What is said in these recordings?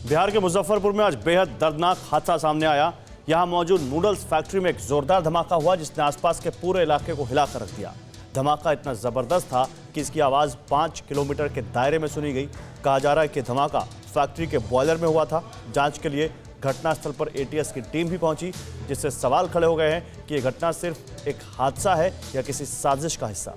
बिहार के मुजफ्फरपुर में आज बेहद दर्दनाक हादसा सामने आया। यहां मौजूद नूडल्स फैक्ट्री में एक जोरदार धमाका हुआ जिसने आसपास के पूरे इलाके को हिलाकर रख दिया। धमाका इतना जबरदस्त था कि इसकी आवाज 5 किलोमीटर के दायरे में सुनी गई। कहा जा रहा है कि धमाका फैक्ट्री के बॉयलर में हुआ था। जांच के लिए घटनास्थल पर एटीएस की टीम भी पहुंची, जिससे सवाल खड़े हो गए हैं कि यह घटना सिर्फ एक हादसा है या किसी साजिश का हिस्सा।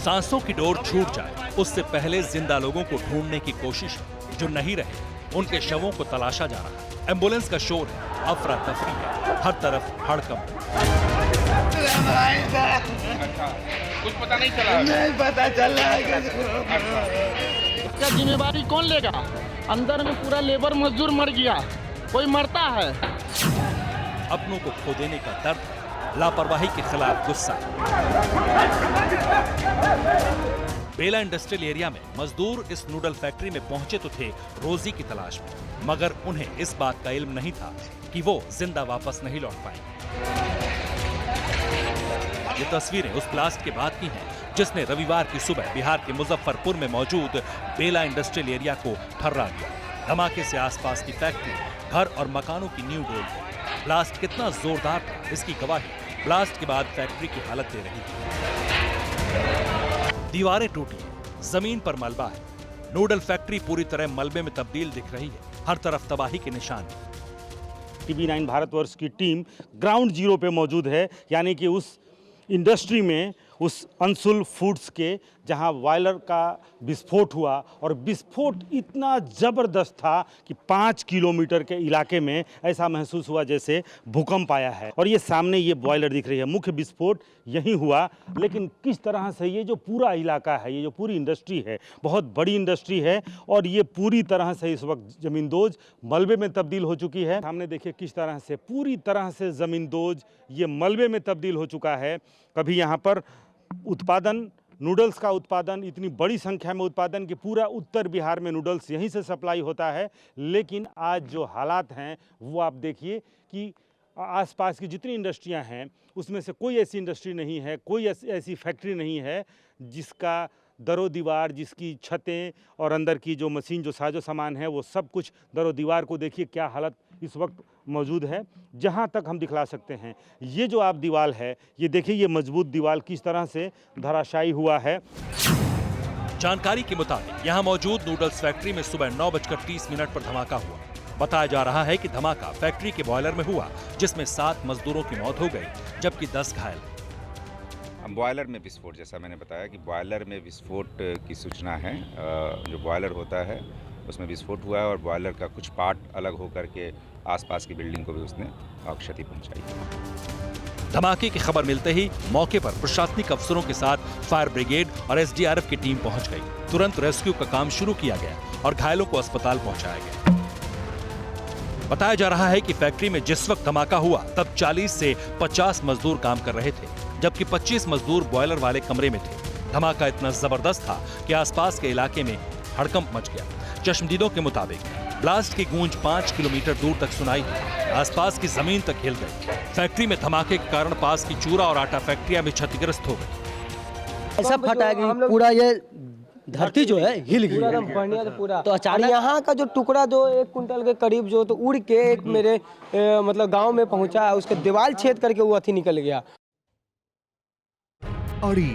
सांसों की डोर छूट जाए उससे पहले जिंदा लोगों को ढूंढने की कोशिश है। जो नहीं रहे उनके शवों को तलाशा जा रहा है। एम्बुलेंस का शोर है, अफरा तफरी है, हर तरफ हड़कंप। कुछ पता नहीं चला। नहीं पता चला। इसका जिम्मेवारी कौन लेगा? अंदर में पूरा लेबर मजदूर मर गया, कोई मरता है। अपनों को खो देने का दर्द, लापरवाही के खिलाफ गुस्सा। बेला इंडस्ट्रियल एरिया में मजदूर इस नूडल फैक्ट्री में पहुंचे तो थे रोजी की तलाश में, मगर उन्हें इस बात का इल्म नहीं था कि वो जिंदा वापस नहीं लौट पाएंगे। ये तस्वीरें उस ब्लास्ट के बाद की हैं जिसने रविवार की सुबह बिहार के मुजफ्फरपुर में मौजूद बेला इंडस्ट्रियल एरिया को ठर्रा दिया। धमाके से आसपास की फैक्ट्री, घर और मकानों की नींव डोल गई। ब्लास्ट कितना जोरदार था इसकी गवाही ब्लास्ट के बाद फैक्ट्री की हालत दे रही थी। दीवारें टूटी, जमीन पर मलबा है। नूडल फैक्ट्री पूरी तरह मलबे में तब्दील दिख रही है। हर तरफ तबाही के निशान। TV9 भारतवर्ष की टीम ग्राउंड जीरो पे मौजूद है, यानी कि उस इंडस्ट्री में, उस अंशुल फूड्स के, जहां बॉयलर का विस्फोट हुआ। और विस्फोट इतना ज़बरदस्त था कि 5 किलोमीटर के इलाके में ऐसा महसूस हुआ जैसे भूकंप आया है। और ये सामने ये बॉयलर दिख रही है, मुख्य विस्फोट यहीं हुआ। लेकिन किस तरह से ये जो पूरा इलाका है, ये जो पूरी इंडस्ट्री है, बहुत बड़ी इंडस्ट्री है और ये पूरी तरह से इस वक्त ज़मींदोज मलबे में तब्दील हो चुकी है। सामने देखिए किस तरह से पूरी तरह से ज़मींदोज ये मलबे में तब्दील हो चुका है। कभी यहाँ पर उत्पादन, नूडल्स का उत्पादन, इतनी बड़ी संख्या में उत्पादन कि पूरा उत्तर बिहार में नूडल्स यहीं से सप्लाई होता है। लेकिन आज जो हालात हैं वो आप देखिए कि आसपास की जितनी इंडस्ट्रियां हैं उसमें से कोई ऐसी इंडस्ट्री नहीं है, कोई ऐसी फैक्ट्री नहीं है जिसका दरो दीवार, जिसकी छतें और अंदर की जो मशीन, जो साजो सामान है, वो सब कुछ दरो दीवार को देखिए क्या हालत इस वक्त मौजूद है। जहां तक हम दिखला सकते हैं, ये जो आप दीवार है, ये देखिए ये मजबूत दीवार किस तरह से धराशायी हुआ है। जानकारी के मुताबिक यहां मौजूद नूडल्स फैक्ट्री में सुबह 9:30 पर धमाका हुआ। बताया जा रहा है कि धमाका फैक्ट्री के बॉयलर में हुआ, जिसमें 7 मजदूरों की मौत हो गई जबकि 10 घायल। बॉयलर में विस्फोट, जैसा मैंने बताया कि बॉयलर में विस्फोट की सूचना है। जो बॉयलर होता है उसमें विस्फोट हुआ है और बॉयलर का कुछ पार्ट अलग होकर के आसपास की बिल्डिंग को भी उसने क्षति पहुंचाई। धमाके की खबर मिलते ही मौके पर प्रशासनिक अफसरों के साथ फायर ब्रिगेड और SDRF की टीम पहुंच गई। तुरंत रेस्क्यू का काम शुरू किया गया और घायलों को अस्पताल पहुंचाया गया। बताया जा रहा है कि फैक्ट्री में जिस वक्त धमाका हुआ तब 40 से 50 मजदूर काम कर रहे थे, जबकि 25 मजदूर बॉयलर वाले कमरे में थे। धमाका इतना जबरदस्त था कि आसपास के इलाके में हड़कंप मच गया। चश्मदीदों के मुताबिक ब्लास्ट की गूंज 5 किलोमीटर दूर तक सुनाई दी। आसपास की जमीन तक हिल गई। फैक्ट्री में धमाके के कारण पास की चूरा और आटा फैक्ट्रियां भी क्षतिग्रस्त हो गई। ऐसा फटा कि पूरा ये धरती जो है हिल गई पूरा। तो अचानक यहाँ का जो टुकड़ा जो 1 कुंटल के करीब जो तो उड़ के एक मेरे मतलब गांव में पहुंचा, उसके दीवार छेद करके वो अथी निकल गया। अड़ी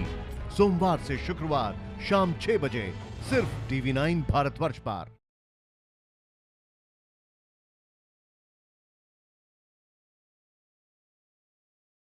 सोमवार से शुक्रवार शाम 6 बजे सिर्फ TV9 भारतवर्ष पर।